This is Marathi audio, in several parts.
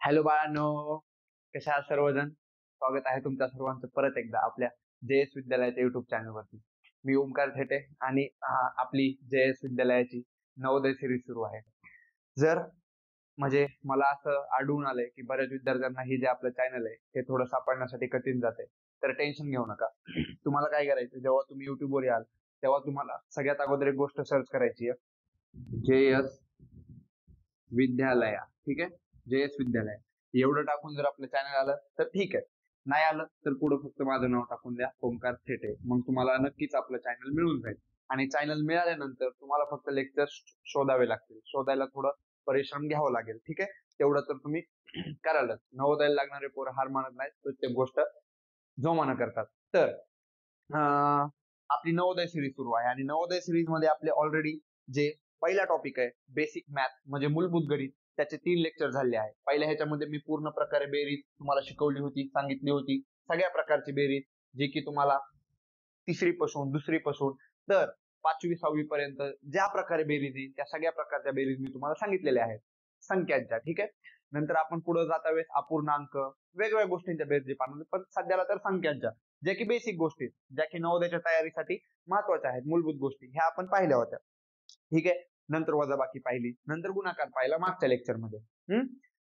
हॅलो बाळांनो, कशा आहात सर्वजण? स्वागत आहे तुमच्या सर्वांचं परत एकदा आपल्या JS विद्यालयाच्या युट्यूब चॅनलवरती. मी ओमकार थेटे आणि आपली JS विद्यालयाची नवोदय सिरीज सुरू आहे. जर म्हणजे मला असं आढळून आलंय की बऱ्याच विद्यार्थ्यांना हे जे आपलं चॅनल आहे ते थोडं सापडण्यासाठी कठीण जाते, तर टेन्शन घेऊ नका. तुम्हाला काय करायचं, जेव्हा तुम्ही युट्यूबवर याल तेव्हा तुम्हाला सगळ्यात अगोदर एक गोष्ट सर्च करायची आहे, JS विद्यालया. ठीक आहे, JS विद्यालय एवढं टाकून जर आपलं चॅनल आलं तर ठीक आहे, नाही आलं तर पुढे फक्त माझं नाव टाकून द्या, ओमकार थेटे. मग तुम्हाला नक्कीच आपलं चॅनल मिळून जाईल. आणि चॅनल मिळाल्यानंतर तुम्हाला फक्त लेक्चर शोधावे लागतील. शोधायला थोडं परिश्रम घ्यावं लागेल. ठीक आहे, तेवढं तर तुम्ही करालच. नवोदयाला लागणारे पोरं हार मानत नाहीत, प्रत्येक गोष्ट जोमानं करतात. तर आपली नवोदय सिरीज सुरू आहे आणि नवोदय सिरीज मध्ये आपले ऑलरेडी जे पहिला टॉपिक आहे बेसिक मॅथ म्हणजे मूलभूत गणित, त्याचे 3 लेक्चर झाले आहे. पहिल्या ह्याच्यामध्ये मी पूर्ण प्रकारे बेरीज तुम्हाला शिकवली होती, सांगितली होती, सगळ्या प्रकारची बेरीज, जे की तुम्हाला तिसरी पासून दुसरी पासून तर 5वी 6वी पर्यंत ज्या प्रकारे बेरीज येईल त्या सगळ्या प्रकारच्या बेरीज मी तुम्हाला सांगितलेल्या आहेत संख्यांच्या. ठीक आहे, नंतर आपण पुढे जाता वेळेस अपूर्णांक वेगवेगळ्या गोष्टींच्या बेरीज पाहणार, पण सध्याला तर संख्यांच्या, ज्या की बेसिक गोष्टी, ज्या की नवोदयाच्या तयारीसाठी महत्वाच्या आहेत, मूलभूत गोष्टी ह्या आपण पाहिल्या होत्या. ठीक आहे, नंतर वजाबाकी पाहिली, नंतर गुणाकार पाहिला मागच्या लेक्चर मध्ये.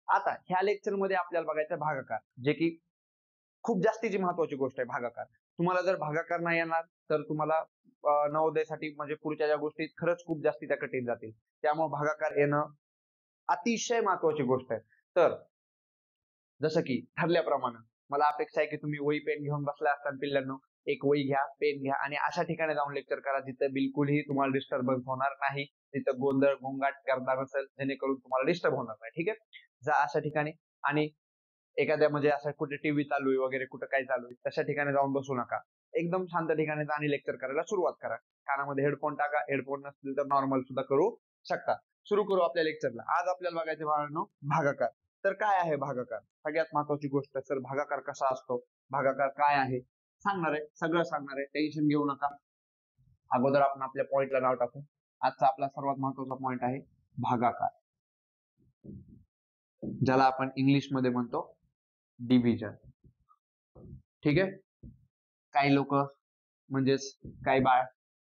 आता ह्या लेक्चर मध्ये आपल्याला बघायचं भागाकार, जे की खूप जास्तीची महत्वाची गोष्ट आहे. भागाकार, तुम्हाला जर भागाकार नाही येणार तर तुम्हाला नवोदयसाठी म्हणजे पुढच्या ज्या गोष्टी खरंच खूप जास्ती त्या कठीण जातील. त्यामुळे भागाकार येणं अतिशय महत्वाची गोष्ट आहे. तर जसं की ठरल्याप्रमाणे मला अपेक्षा आहे की तुम्ही वही पेन घेऊन बसला असताना पिल्लांनो, एक वही घ्या, पेन घ्या आणि अशा ठिकाणी जाऊन लेक्चर करा जिथं बिलकुलही तुम्हाला डिस्टर्बन्स होणार नाही, तिथं गोंधळ गोंगाट करता नसेल, जेणेकरून तुम्हाला डिस्टर्ब होणार नाही. ठीक आहे, जा अशा ठिकाणी. आणि एखाद्या म्हणजे असं कुठे टीव्ही चालू आहे वगैरे, कुठं काय चालू आहे तशा ठिकाणी जाऊन बसू नका. एकदम शांत ठिकाणी जा आणि लेक्चर करायला सुरुवात करा. कानामध्ये हेडफोन टाका, हेडफोन नसतील तर नॉर्मल सुद्धा करू शकता. सुरू करू आपल्या लेक्चरला. आज आपल्याला बघायचे बाळांनो भागाकार. तर काय आहे भागाकार? सगळ्यात महत्वाची गोष्ट, सर भागाकार कसा असतो, भागाकार काय आहे सांगणार आहे, सगळं सांगणार आहे, टेन्शन घेऊ नका. अगोदर आपण आपल्या पॉइंटला नाव टाकू. आजचा आपला सर्वात महत्वाचा पॉइंट आहे भागाकार, ज्याला आपण इंग्लिश मध्ये म्हणतो डिव्हिजन. ठीक आहे, काही लोक म्हणजेच काही बाळ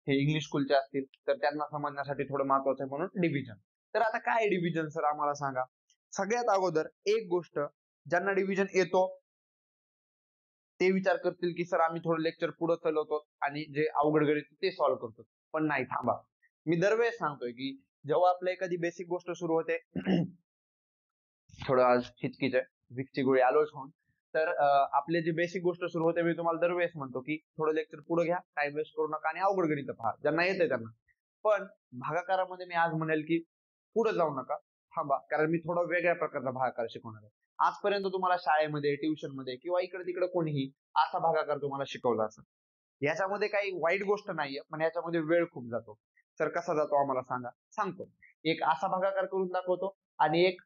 हे इंग्लिश स्कूलचे असतील तर त्यांना समजण्यासाठी थोडं महत्वाचं आहे म्हणून डिव्हिजन. तर आता काय डिव्हिजन सर आम्हाला सांगा. सगळ्यात अगोदर एक गोष्ट, ज्यांना डिव्हिजन येतो ते विचार करतील की सर आम्ही थोडं लेक्चर पुढे चालवतो आणि जे अवघड गणित ते सॉल्व्ह करतो. पण नाही, थांबा. मी दरवेळेस सांगतोय की जेव्हा आपल्या एखादी बेसिक गोष्ट सुरू होते, थोडं आज हिचकीच आहे, विकची गोळी आलोच होऊन, तर आपले जे बेसिक गोष्ट सुरू होते मी तुम्हाला दरवेळेस म्हणतो की थोडं लेक्चर पुढे घ्या, टाइम वेस्ट करू नका आणि अवघड गणित पहा ज्यांना येतंय त्यांना. पण भागाकारामध्ये मी आज म्हणेल की पुढे जाऊ नका, थांबा, कारण मी थोडा वेगळ्या प्रकारचा भागाकार शिकवणार आहे. आजपर्यंत तुम्हाला शाळेमध्ये, ट्युशन मध्ये किंवा इकडे तिकडे कोणीही असा भागाकार तुम्हाला शिकवला असेल. याच्यामध्ये काही वाईट गोष्ट नाहीये, पण याच्यामध्ये वेळ खूप जातो. सर कसा जातो आम्हाला सांगा. सांगतो. एक असा भागाकार करून दाखवतो आणि एक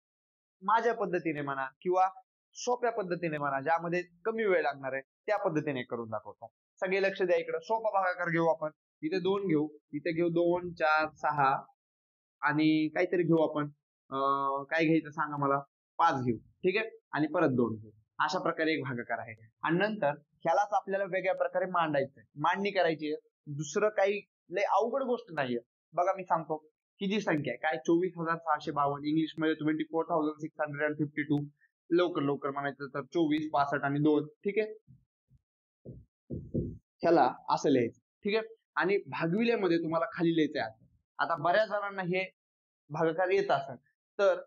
माझ्या पद्धतीने म्हणा किंवा सोप्या पद्धतीने म्हणा, ज्यामध्ये कमी वेळ लागणार आहे त्या पद्धतीने करून दाखवतो. सगळे लक्ष द्या इकडे. सोपा भागाकार घेऊ आपण. इथे 2 घेऊ, इथे घेऊ 2, 4, 6 आणि काहीतरी घेऊ आपण. काय घ्यायचं सांगा मला. 5 घेऊ. ठीक आहे, आणि परत 2 घेऊ. अशा प्रकारे एक भागाकार आहे. आणि नंतर ह्यालाच आपल्याला वेगळ्या प्रकारे मांडायचंय, मांडणी करायची आहे. दुसरं काही लय अवघड गोष्ट नाहीये. बघा मी सांगतो, ही जी संख्या आहे काय, 24,652, इंग्लिश मध्ये 24,652. लवकर लवकर म्हणायचं तर 24, 65 आणि 2. ठीक आहे, ह्याला असं लिहायचं. ठीक आहे, आणि भागविल्यामध्ये तुम्हाला खाली लिहायचं आहे. आता बऱ्याच जणांना हे भागाकार येत असेल तर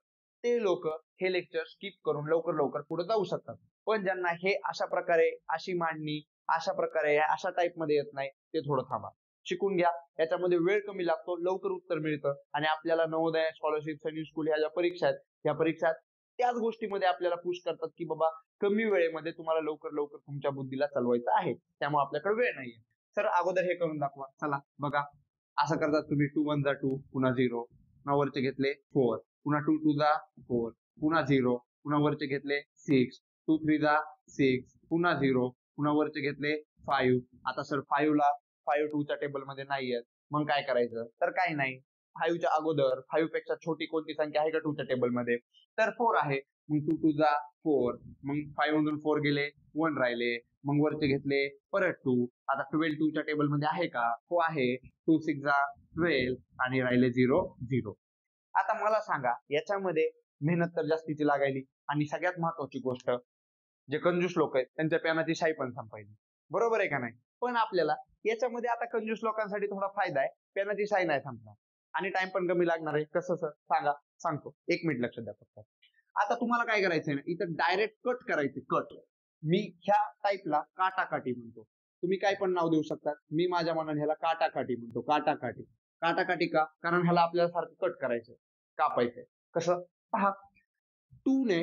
ते लोक हे लेक्चर स्किप करून लवकर लवकर पुढे जाऊ शकतात. पण ज्यांना हे अशा प्रकारे, अशी मांडणी, अशा प्रकारे, अशा टाईप मध्ये येत नाही, ते थोडं थांबा, शिकून घ्या. याच्यामध्ये वेळ कमी लागतो, लवकर उत्तर मिळतं आणि आपल्याला नवोदय, स्कॉलरशिप, सैनिक स्कूल ह्या ज्या परीक्षा आहेत, या परीक्षात त्याच गोष्टीमध्ये आपल्याला पुश करतात की बाबा कमी वेळेमध्ये तुम्हाला लवकर लवकर तुमच्या बुद्धीला चालवायचं आहे, त्यामुळे आपल्याकडे वेळ नाहीये. सर अगोदर हे करून दाखवा. चला बघा, असं करतात तुम्ही. 2 1 जा 2, पुन्हा 0, पुन्हा वरचे घेतले 4, पुन्हा 2 2 जा 4, पुन्हा 0, पुन्हा वरचे घेतले 6, 2 3 जा 6, पुन्हा 0, पुन्हा वरचे घेतले 5. आता सर 5 ला 5 2 च्या टेबल मध्ये नाही आहेत, मग काय करायचं? तर काही नाही, 5च्या अगोदर 5 पेक्षा छोटी कोणती संख्या आहे का 2च्या टेबलमध्ये? तर 4 आहे. मग 2 2 जा 4. मग 5 मधून 4 गेले 1 राहिले. मग वरचे घेतले परत 2. आता 12 2च्या टेबलमध्ये आहे का? हो आहे. 2 6 जा 12 आणि राहिले 0 0. आता मला सांगा याच्यामध्ये मेहनत तर जास्तीची लागायली आणि सगळ्यात महत्वाची गोष्ट जे कंजूस लोक आहेत त्यांच्या पेनाची शाई पण संपायली. बरोबर आहे का नाही? पण आपल्याला याच्यामध्ये आता कंजूस लोकांसाठी थोडा फायदा आहे. पेनाची शाई नाही संपणार आणि टाइम पण कमी लागणार आहे. कसं सर सांगा? सांगतो. 1 मिनिट लक्ष द्या फक्त. आता तुम्हाला काय करायचंय ना, इथं डायरेक्ट कट करायचे. कट मी ह्या टाईपला काटाकाटी म्हणतो. तुम्ही काय पण नाव देऊ शकता. मी माझ्या मनाने ह्याला काटाकाटी म्हणतो. काटाकाटी. काटाकाटी का? कारण ह्याला आपल्याला सारखं कट करायचंय, कापायचंय. कसं? पहा 2 ने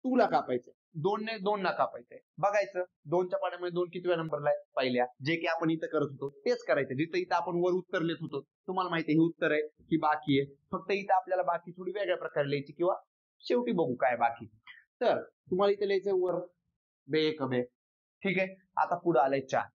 2 ला कापायचंय, 2 ने 2 ला कापायचंय. बघायचं 2च्या पाड्यामध्ये 2 कितव्या नंबरला आहे? पहिल्या. जे की आपण इथं करत होतो तेच करायचं. जिथं इथं आपण वर उत्तर लिहित होतो. तुम्हाला माहिती आहे हे उत्तर आहे की बाकी आहे. फक्त इथं आपल्याला बाकी थोडी वेगळ्या प्रकारे लिहायची किंवा शेवटी बघू काय बाकी. तर तुम्हाला इथे लिहायचंय वर बे एक बे. ठीक आहे. आता पुढे आलंय 4.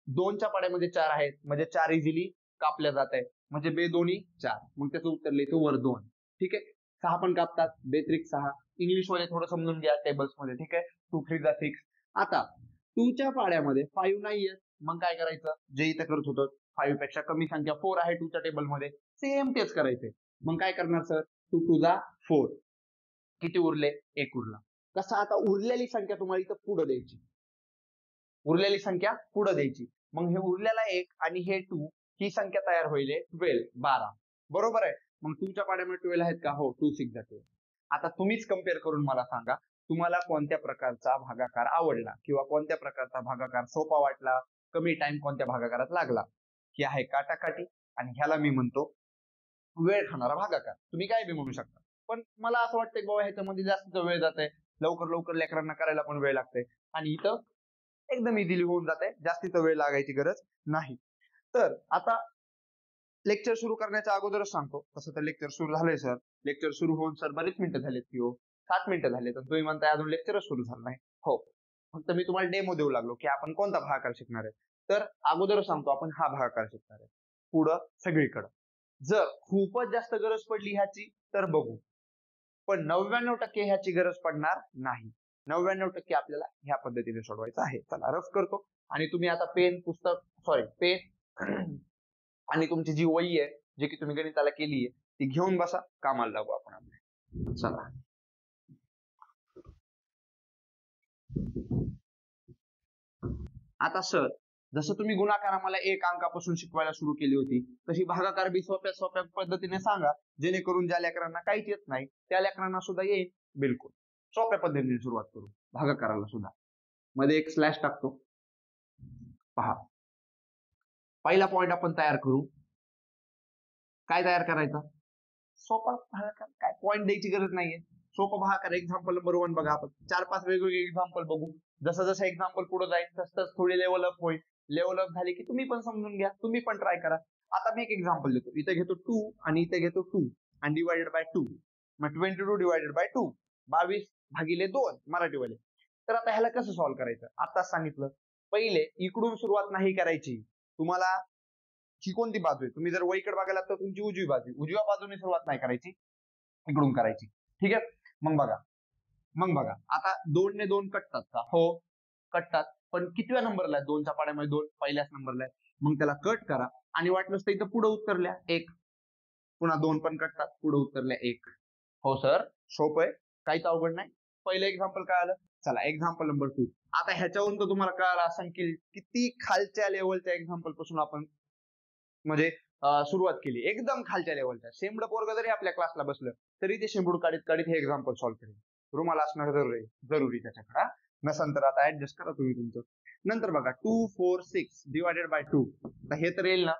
2च्या पाड्यामध्ये 4 आहेत म्हणजे 4 इझिली कापल्या जात आहे. म्हणजे बे दोन्ही 4. मग त्याचं उत्तर लिहायचं वर 2. ठीक आहे. 6 पण कापतात. बे त्रिक 6. इंग्लिश मध्ये थोडं समजून घ्या टेबल्स मध्ये. ठीक आहे. 2 3 जा 6. आता 2च्या पाड्यामध्ये 5 नाहीये. मग काय करायचं? जे इथं करत होतो 5 पेक्षा कमी संख्या 4 आहे 2च्या टेबलमध्ये. सेम तेच करायचंय. मग काय करणार सर? 2 2 जा 4. किती उरले? 1 उरला. कसं? आता उरलेली संख्या तुम्हाला इथं पुढे द्यायची. उरलेली संख्या पुढे द्यायची. मग हे उरलेला 1 आणि हे 2 ही संख्या तयार होईल 12. बरोबर आहे. मग 2च्या पाड्यामध्ये 12 आहेत का? हो. 2 6 जा 12. आता तुम्हीच कम्पेअर करून मला सांगा तुम्हाला कोणत्या प्रकारचा भागाकार आवडला किंवा कोणत्या प्रकारचा भागाकार सोपा वाटला, कमी टाइम कोणत्या भागाकारात लागला? ही आहे काटाकाटी आणि ह्याला मी म्हणतो वेळ खाणारा भागाकार. तुम्ही काय बी म्हणू शकता. पण मला असं वाटतंय की बाबा ह्याच्यामध्ये जास्त वेळ जातोय. लवकर लवकर लेकरांना करायला पण वेळ लागतोय आणि इथं एकदम इझिली होऊन जाते. जास्तीचा वेळ लागायची गरज नाही. तर आता लेक्चर सुरू करण्याच्या अगोदरच सांगतो. तसं तर लेक्चर सुरू झालंय सर. लेक्चर सुरू होऊन सर बरेच मिनिटं झालेत की हो. 7 मिनिटं झाले. तर तुम्ही म्हणताय अजून लेक्चरच सुरू झालं नाही. हो. फक्त मी तुम्हाला डेमो देऊ लागलो की आपण कोणता भागाकार शिकणार आहे. तर अगोदरच सांगतो आपण हा भागाकार शिकणार आहे. पुढं सगळीकडं. जर खूपच जास्त गरज पडली ह्याची तर बघू. पण 99% ह्याची गरज पडणार नाही. 99% आपल्याला ह्या पद्धतीने सोडवायचं आहे. चला रफ करतो आणि तुम्ही आता पेन आणि तुमची जी वही आहे जे की तुम्ही गणिताला केली आहे ती घेऊन बसा. कामाला लागू आपण आपल्या. चला आता सर जसं तुम्ही गुणाकार आम्हाला 1 अंकापासून शिकवायला सुरू केली होती तशी भागाकार बी सोप्या सोप्या पद्धतीने सांगा जेणेकरून ज्या लेकरांना काहीच येत नाही त्या लेकरांना सुद्धा येईल. बिलकुल सोप्या पद्धतीने सुरुवात करू भागाकाराला सुद्धा. मध्ये एक स्लॅश टाकतो. पहा पहिला पॉइंट आपण तयार करू. काय तयार करायचा? सोपा भागाकार. काय पॉइंट द्यायची गरज नाहीये. सोपा भागाकार. एक्झाम्पल नंबर 1 बघा. आपण 4-5 वेगवेगळे एक्झाम्पल बघू. जसं जसं एक्झाम्पल पुढे जाईल तसं थोडी लेवल अप होईल. लेवल अप झाली की तुम्ही पण समजून घ्या. तुम्ही पण ट्राय करा. आता मी एक एक्झाम्पल देतो. इथे घेतो 2 आणि इथे घेतो 2 आणि डिवाइडेड बाय 2. मग 22 डिवाइडेड बाय 2 22 भागिले 2 मराठीवाले. तर आता ह्याला कसं सॉल्व्ह करायचं? आताच सांगितलं. पहिले इकडून सुरुवात नाही करायची. तुम्हाला ही कोणती बाजू आहे? तुम्ही जर वहीकडे बघायला तर तुमची उजवी बाजू. उजव्या बाजूने सुरुवात नाही करायची. इकडून करायची. ठीक आहे. मग बघा आता 2 ने 2 कटतात का? हो कटतात. पण कितव्या नंबरला आहे? 2च्या पाड्यामध्ये 2 पहिल्याच नंबरला आहे. मग त्याला कट करा आणि वाटलंच तर इथं पुढे उत्तरल्या 1. पुन्हा 2 पण कटतात. पुढे उत्तरल्या 1. हो सर सोपं आहे. काहीच अवघड नाही. पहिलं एक्झाम्पल काय आलं? चला एक्झाम्पल नंबर 2. आता ह्याच्यावरून तर तुम्हाला कळालं असेल की किती खालच्या लेवलच्या एक्झाम्पल पासून आपण म्हणजे सुरुवात केली. एकदम खालच्या लेवलच्या. शेंबड पोरग जरी आपल्या क्लासला बसलं तरी ते शेंबूड काढीत काढीत हे एक्झाम्पल सॉल्व्ह करेल. रुमाल असणं जरुरी त्याच्याकडे. नसेल तर आता ऍडजस्ट करा तुम्ही तुमचं. नंतर बघा 2 4 6 डिवायडेड बाय 2. आता हे तर येईल ना?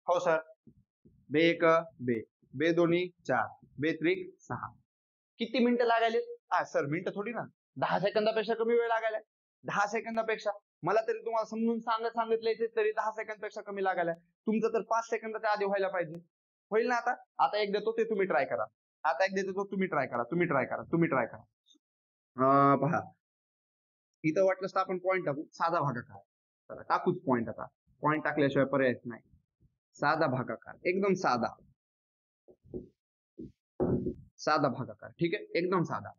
हो सर. बे एक बे दोन्ही 4 बे त्रिक 6. किती मिनिटं लागायले? सर मिनिटं थोडी ना. 10 सेकंदापेक्षा कमी वेळ लागायला. 10 सेकंदापेक्षा मला तरी तुम्हाला समजून सांगितलंय तरी 10 सेकंदापेक्षा कमी लागायला. तुमचं तर 5 सेकंदाच्या आधी व्हायला पाहिजे. होईल ना आता? आता एक देतो ते तुम्ही ट्राय करा. आता एक देतो तुम्ही ट्राय करा. पहा इथं वाटलंच तर आपण पॉईंट टाकू. साधा भागाकार. चला टाकूच पॉईंट आता. पॉईंट टाकल्याशिवाय पर्यायच नाही. साधा भागाकार, एकदम साधा साधा भागाकार. ठीक आहे, एकदम साधा.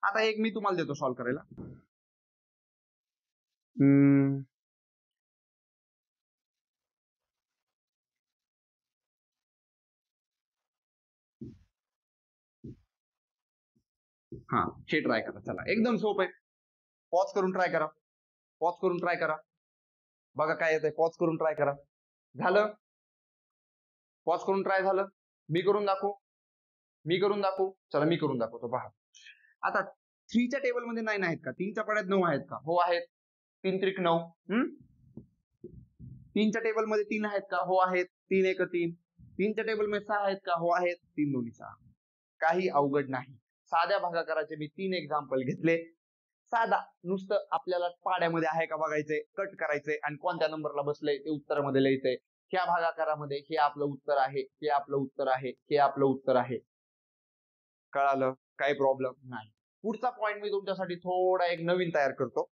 आता एक मी तुम्हाला देतो सॉल्व्ह करायला. हा, हे ट्राय करा. चला, एकदम सोपं आहे. पॉज करून ट्राय करा. पॉज करून ट्राय करा. बघा काय येतंय. पॉज करून ट्राय करा. झालं? पॉज करून ट्राय झालं? मी करून दाखवू? मी करून दाखवू? चला, मी करून दाखवतो. पहा, आता 3च्या टेबलमध्ये 9 आहेत का? 3च्या पाड्यात 9 आहेत का? हो आहेत. 3 त्रिक 9. 3च्या टेबलमध्ये 3 आहेत का? हो आहेत. 3 एक 3. 3च्या टेबलमध्ये 6 आहेत का? हो आहेत. 3 दोन्ही 6. काही अवघड नाही. साध्या भागाकाराचे मी 3 एक्झाम्पल घेतले. साधा, नुसतं आपल्याला पाड्यामध्ये आहे का बघायचंय, कट करायचंय आणि कोणत्या नंबरला बसलंय ते उत्तरामध्ये लिहायचंय. ह्या भागाकारामध्ये हे आपलं उत्तर आहे, हे आपलं उत्तर आहे, हे आपलं उत्तर आहे. कळालं? काही प्रॉब्लेम नाही. पुढचा पॉइंट मी तुमच्यासाठी थोडा एक नवीन तयार करतो.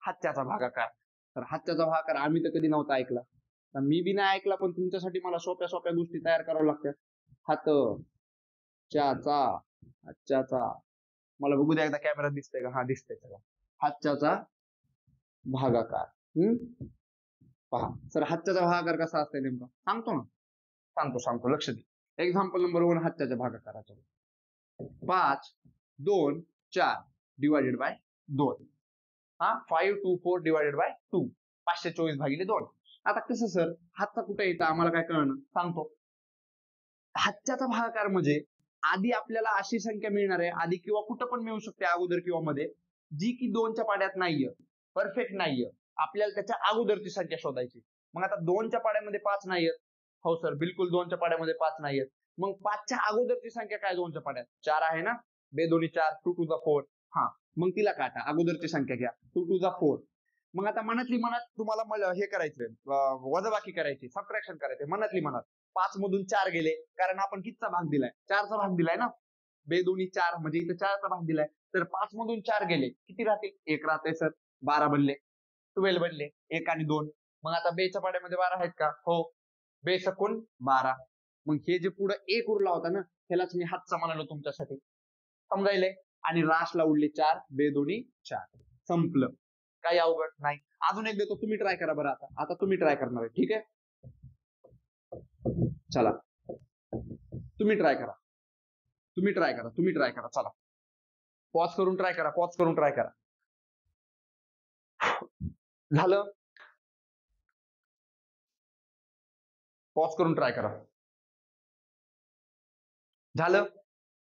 हातच्याचा भागाकार. तर हातच्याचा भागाकार आम्ही तर कधी नव्हता ऐकला. तर मी बी नाही ऐकला, पण तुमच्यासाठी मला सोप्या सोप्या गोष्टी तयार कराव्या लागतात. हात च्याचा, हातच्याचा. मला बघू द्या एकदा कॅमेरा दिसतंय का? हा, दिसतंय. चला, हातच्याचा भागाकार. पहा सर, हातच्याचा भागाकार कसा असतंय नेमका सांगतो ना. सांगतो लक्ष दे. एक्झाम्पल नंबर 1 हातच्याच्या भागाकाराचा. 5, 2, 4 डिवायडेड बाय 2. 5, 2, 4 divided by 2. 524 भागिले 2. आता कसं सर, हातचा कुठे येतं आम्हाला काय कळणं? सांगतो. हातच्याचा भागाकार म्हणजे आधी आपल्याला अशी संख्या मिळणार आहे, आधी किंवा कुठं पण मिळू शकते, अगोदर किंवा मध्ये, जी की 2च्या पाड्यात नाहीये, परफेक्ट नाहीये. आपल्याला त्याच्या अगोदरची संख्या शोधायची. मग आता 2च्या पाड्यामध्ये 5 नाहीये. हो सर, बिलकुल 2च्या पाड्यामध्ये 5 नाहीये. मग 5च्या अगोदरची संख्या काय 2च्या पाड्यात? 4 आहे ना. 2 दोन्ही 4, 2 टू द 4. मग तिला काटा, अगोदरची संख्या घ्या, 2 टू द 4. मग आता मनातली मनात तुम्हाला हे करायचंय, वजाबाकी करायची, सबट्रॅक्शन करायचे. मनातली मनात 5 मधून 4 गेले, कारण आपण कितीचा भाग दिलाय? 4चा भाग दिलाय ना. 2 दोन्ही 4 म्हणजे इथं 4चा भाग दिलाय. तर 5 मधून 4 गेले, किती राहतील? 1 राहते सर. 12 बनले. 12 बनले. 1 आणि 2. मग आता 2च्या पाड्यामध्ये 12 आहेत का? हो. 2 सकून 12. मग हे जे पुढे 1 उरला होता ना, त्यालाच मी हातचा म्हणालो तुमच्यासाठी. समजायले? आणि लास्टला उरले 4. 2 दोन्ही 4. संपलं. काही अवघड नाही. अजून एक देतो, तुम्ही ट्राय करा बरं. आता तुम्ही ट्राय करणार आहे. ठीक आहे, चला, तुम्ही ट्राय करा. चला, पॉज करून ट्राय करा. झालं? पॉज करून ट्राय करा. झालं?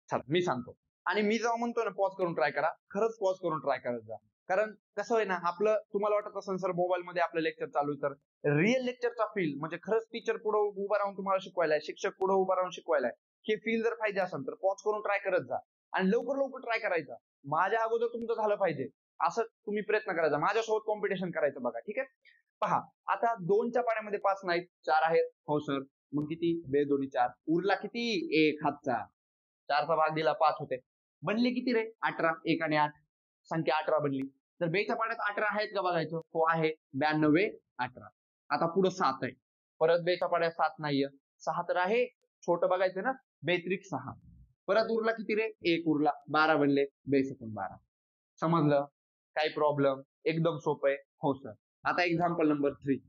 चला, मी सांगतो. आणि मी जेव्हा म्हणतो ना पॉज करून ट्राय करा, खरंच पॉज करून ट्राय करत जा. कारण कसं आहे ना, आपलं तुम्हाला वाटत असेल सर मोबाईल मध्ये आपलं लेक्चर चालू आहे, तर रिअल लेक्चरचा फील म्हणजे खरंच टीचर पुढे उभा राहून तुम्हाला शिकवायलाय, शिक्षक पुढे उभा राहून शिकवायलाय, हे फील जर पाहिजे असेल तर पॉज करून ट्राय करत जा. आणि लवकर ट्राय करायचा. माझ्या अगोदर तुमचं झालं पाहिजे असं तुम्ही प्रयत्न करायचा. माझ्यासोबत कॉम्पिटिशन करायचं. बघा, ठीक आहे. पहा, आता 2च्या पाड्यामध्ये 5 नाहीत, 4 आहेत. हो सर. मग किती? 2 दोन्ही 4. उरला किती? 1 हातचा. 4चा भाग दिला 5 होते. बनले किती रे? 18. 1 आणि 8 संख्या 18 बनली. तर 2च्या पाड्यात 18 आहेत का बघायचं. हो आहे. 92, 18. आता पुढे 7 आहे. परत 2च्या पाड्यात 7 नाहीये. 6 तर आहे. छोटं बघायचं ना. 2 त्रिक 6. परत उरला किती रे? 1 उरला. 12 बनले. 2 सकून 12. समजलं? काही प्रॉब्लेम? एकदम सोपं आहे. हो सर. आता एक्झाम्पल नंबर 3.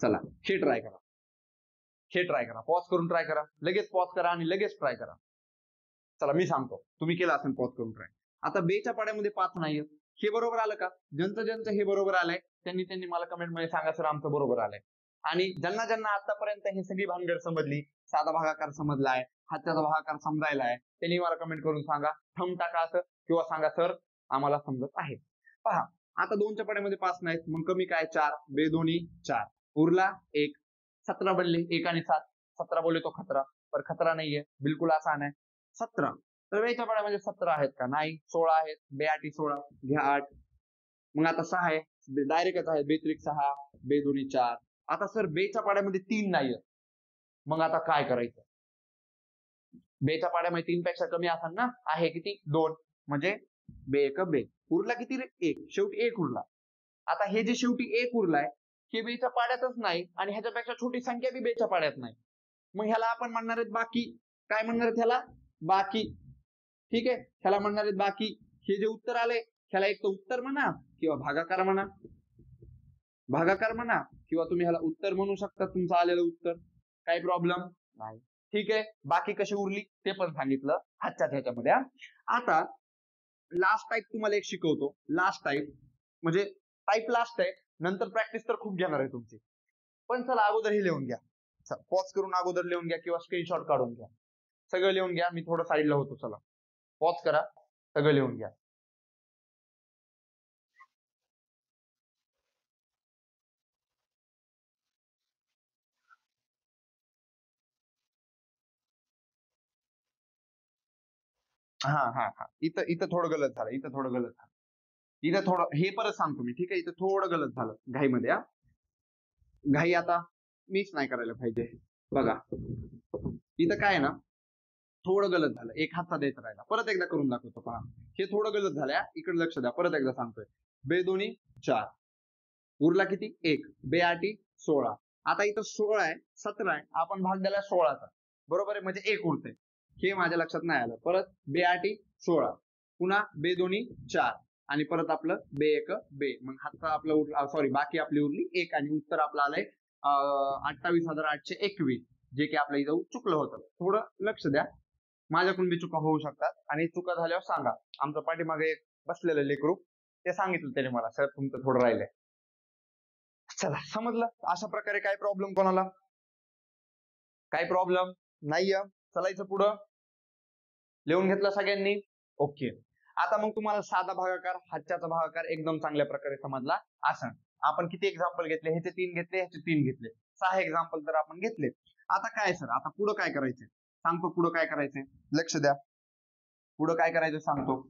चला, हे ट्राय करा. पॉज करून ट्राय करा. लगेच पॉज करा आणि लगेच ट्राय करा. चला, मी सांगतो. तुम्ही केलं असेल पॉज करून ट्राय. आता 2च्या पाड्यामध्ये 5 नाहीये. हे बरोबर आलं का? ज्यांचं हे बरोबर आलंय त्यांनी मला कमेंट मध्ये सांगा सर आमचं बरोबर आलंय. आणि ज्यांना आतापर्यंत हे सगळी भानगड समजली, साधा भागाकार समजलाय, हातचा भागाकार समजायलाय, त्यांनी मला कमेंट करून सांगा. थंब टाका असं, किंवा सांगा सर आम्हाला समजत आहे. पहा, आता 2च्या पाड्यामध्ये 5 नाहीत. मग कमी काय? 4. 2 दोन्ही 4. उरला 1. 17 बनले. 1 आणि 7. 17 बोलले तो खतरा. पण खतरा नाहीये. बिलकुल असा नाही. 17. तर 2च्या पाड्यामध्ये 17 आहेत का? नाही. 16 आहेत. 2 8 16. घ्या 8. मग आता 6 आहे. डायरेक्टच आहे. 2 त्रिक 6. 2 दोन्ही 4. आता सर 2च्या पाड्यामध्ये 3 नाहीये. मग आता काय करायचं? 2च्या पाड्यामध्ये 3 पेक्षा कमी असेल ना. आहे किती? 2. म्हणजे 2 1 2. उरला किती रे? 1. शेवटी 1 उरला. आता हे जे शेवटी 1 उरलाय हे बेच्या पाड्यातच नाही आणि ह्याच्यापेक्षा छोटी संख्या बी बेच्या पाड्यात नाही. मग ह्याला आपण म्हणणार आहेत बाकी. काय म्हणणार आहेत ह्याला? बाकी. ठीक आहे, ह्याला म्हणणार आहेत बाकी. हे जे उत्तर आलंय ह्याला एक तर उत्तर म्हणा किंवा भागाकार म्हणा. भागाकार म्हणा किंवा तुम्ही ह्याला उत्तर म्हणू शकता, तुमचं आलेलं उत्तर. काही प्रॉब्लेम नाही. ठीक आहे, बाकी कशी उरली ते पण सांगितलं आजच्या ह्याच्यामध्ये. आता लास्ट टाईप तुम्हाला एक शिकवतो. लास्ट टाईप म्हणजे टाईप लास्ट आहे, नंतर प्रॅक्टिस तर खूप घेणार आहे तुमची. पण चला अगोदर हे लिहून घ्या. पॉज करून अगोदर लिहून घ्या किंवा स्क्रीनशॉट काढून घ्या. सगळं लिहून घ्या. मी थोडं साईडला होतो. चला पॉज करा, सगळं लिहून घ्या. हा इथं इथं थोडं गलत झालं. इथं थोडं गलत झालं. इथं थोडं हे परत सांगतो मी. ठीक आहे, इथं थोडं गलत झालं घाईमध्ये. घाई आता मीच नाही करायला पाहिजे. बघा इथं काय ना थोडं गलत झालं. एक हातचा द्यायचा राहिला. परत एकदा करून दाखवतो पहा. हे थोडं गलत झालंय. इकडे लक्ष द्या. परत एकदा सांगतोय. बे दोन्ही 4. उरला किती? 1. बे आठी 16. आता इथं 16 आहे, 17 आहे. आपण भाग दिला 16चा. बरोबर आहे, म्हणजे 1 उरतंय. हे माझ्या लक्षात नाही आलं. परत बे आठी 16. पुन्हा बे दोन्ही 4 आणि परत आपलं बे एक बे. मग हातचा आपलं सॉरी बाकी आपली उरली 1 आणि उत्तर आपलं आलंय 28,821, जे की आपल्या इथं चुकलं होतं. थोडं लक्ष द्या. माझ्याकडून बी चुका होऊ शकतात आणि चुका झाल्यावर सांगा. आमचं पाठीमागे एक बसलेलं लेकरू ते सांगितलं त्याने मला, सर तुमचं थोडं राहिलंय. चला समजलं. अशा प्रकारे काय प्रॉब्लेम कोणाला? काय प्रॉब्लेम नाहीये. चलायचं पुढं. लिहून घेतलं सगळ्यांनी? ओके. आता मग तुम्हाला साधा भागाकार, हातच्याचा भागाकार एकदम चांगल्या प्रकारे समजला असं. आपण किती एक्झाम्पल घेतले? ह्याचे 3 घेतले, ह्याचे 3 घेतले. 6 एक्झाम्पल तर आपण घेतले. आता काय सर, आता पुढं काय करायचंय सांगतो. पुढं काय करायचंय लक्ष द्या. पुढं काय करायचं सांगतो.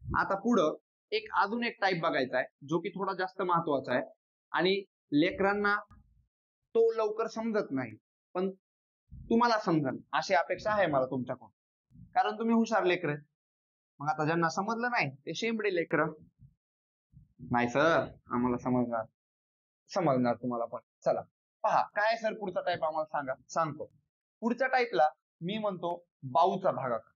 आता पुढं अजून एक टाईप बघायचा आहे, जो की थोडा जास्त महत्वाचा आहे आणि लेकरांना तो लवकर समजत नाही, पण तुम्हाला समजेल अशी अपेक्षा आहे मला तुमच्याकडून, कारण तुम्ही हुशार लेकर. मग आता ज्यांना समजलं नाही ते शेंबडे लेकर. नाही सर आम्हाला समजणार तुम्हाला पण. चला पहा काय सर पुढचा टाईप आम्हाला सांगा. सांगतो. पुढच्या टाईपला मी म्हणतो बाऊचा भागाकार.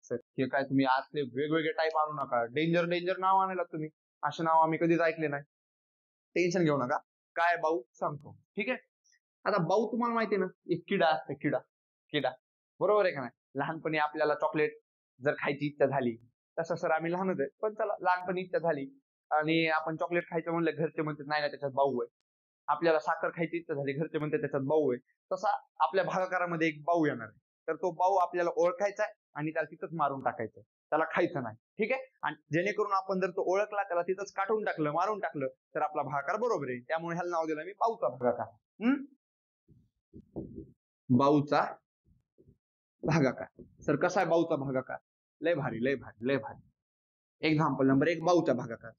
सर हे काय तुम्ही आजचे वेगवेगळे टाईप आणू नका. डेंजर नाव आणायला तुम्ही. असे नाव आम्ही कधीच ऐकले नाही. टेन्शन घेऊ नका. काय बाऊ सांगतो. ठीक आहे. आता बाऊ तुम्हाला माहिती आहे ना, एक किडा असते. किडा बरोबर आहे का नाही? लहानपणी आपल्याला चॉकलेट जर खायची इच्छा झाली, तसं सर आम्ही लहानच आहे, पण चला लहानपणी इच्छा झाली आणि आपण चॉकलेट खायचं म्हणलं, घरचे म्हणतात नाही ना त्याच्यात बाऊ आहे. आपल्याला साखर खायची इच्छा झाली, घरचे म्हणतात त्याच्यात बाऊ आहे. तसा आपल्या भागाकारामध्ये एक बाऊ येणार आहे. तर तो बाऊ आपल्याला ओळखायचा आहे आणि त्याला तिथंच मारून टाकायचं. त्याला खायचं नाही. ठीक आहे. आणि जेणेकरून आपण जर तो ओळखला, त्याला तिथंच काढून टाकलं, मारून टाकलं, तर आपला भागाकार बरोबर आहे. त्यामुळे ह्याला नाव दिलं मी बाऊचा भागाकार. बाऊचा भागाकार. सर कसा आहे बाऊचा भागाकार? लय भारी. एक्झाम्पल नंबर 1 बाऊचा भागाकार.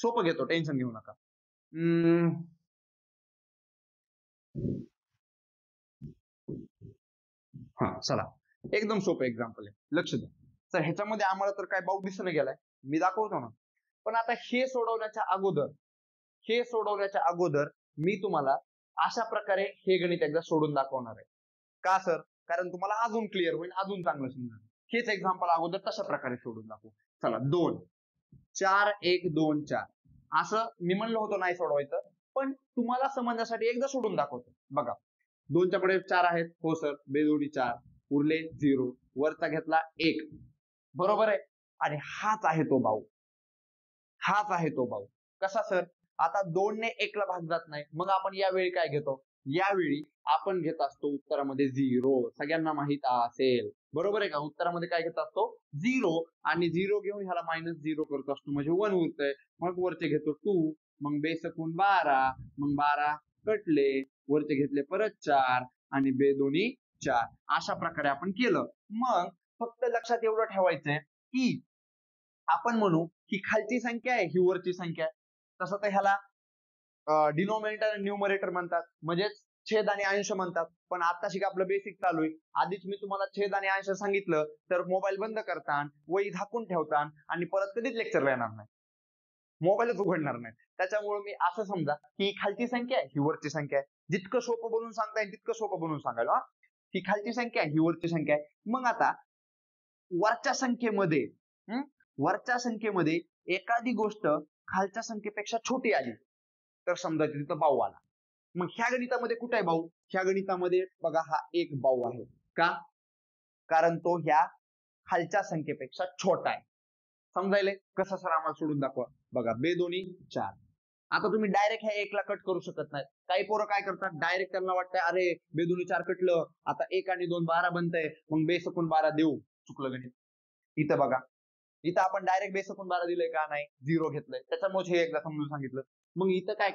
सोपं घेतो, टेन्शन घेऊ नका. चला एकदम सोपं एक्झाम्पल आहे, लक्ष द्या. तर ह्याच्यामध्ये आम्हाला तर काय बाऊ दिसून गेलाय, मी दाखवतो ना. पण आता हे सोडवण्याच्या अगोदर मी तुम्हाला अशा प्रकारे हे गणित एकदा सोडून दाखवणार आहे. का सर? कारण तुम्हाला अजून क्लिअर होईल, अजून चांगलं समजेल. हेच एक्झाम्पल अगोदर तशा प्रकारे सोडून दाखवू. चला 2 4 1 2 4 असं मी म्हणलं होतं नाही सोडवायचं, पण तुम्हाला समजण्यासाठी एकदा सोडून दाखवतो. बघा 2च्या पुढे 4 आहेत. हो सर. बेदोडी 4 उरले 0. वरचा घेतला 1. बरोबर आहे. आणि हाच आहे तो बाऊ. कसा सर? आता 2 ने 1 ला भाग जात नाही. मग आपण यावेळी काय घेतो? यावेळी आपण घेत असतो उत्तरामध्ये 0. सगळ्यांना माहित असेल. बरोबर आहे का? उत्तरामध्ये काय घेत असतो? 0. आणि 0 घेऊन ह्याला -0 करत असतो, म्हणजे 1 उरतंय. मग वरचे घेतो 2. मग बेसकून 12. मग 12 कटले. वरचे घेतले परत 4 आणि बेदोनी 4. अशा प्रकारे आपण केलं. मग फक्त लक्षात एवढं ठेवायचंय की आपण म्हणू ही खालची संख्या आहे, ही वरची संख्या आहे. तसं तर ह्याला डिनोमिनेटर आणि न्यूमरेटर म्हणतात, म्हणजेच छेद आणि अंश म्हणतात, पण आता शिका आपलं बेसिक चालू आहे. आधीच मी तुम्हाला छेद आणि अंश सांगितलं तर मोबाईल बंद करता, वही झाकून ठेवता आणि परत कधीच लेक्चरला येणार नाही, मोबाईलच उघडणार नाही. त्याच्यामुळे मी असं समजा ही खालची संख्या आहे, ही वरची संख्या आहे. जितकं सोपं बनवून सांगता येईल तितकं सोपं बनवून सांगायला. ही खालची संख्या आहे, ही वरची संख्या आहे. मग आता वरच्या संख्येमध्ये एखादी गोष्ट खालच्या संख्येपेक्षा छोटी आली तर समजा तिथं बाऊ आला. मग ह्या गणितामध्ये कुठे आहे बाऊ? ह्या गणितामध्ये बघा हा एक बाऊ आहे. का? कारण तो ह्या खालच्या संख्येपेक्षा छोटा आहे. समजायले कसं? सर आम्हाला सोडून दाखवा. बघा 2 दोन्ही 4. आता तुम्ही डायरेक्ट ह्या 1 ला कट करू शकत नाही. काही पोरं काय करतात, डायरेक्ट त्यांना वाटतंय अरे 2 दोन्ही 4 कटलं, आता 1 आणि 2 12 बनतंय, मग 2 सकून 12 देऊ. चुकलं गणित. इथं बघा, इथं आपण डायरेक्ट 2 सकून 12 दिलंय का? नाही, 0 घेतलंय. त्याच्यामुळे हे एकदा समजून सांगितलं. मग इथं काय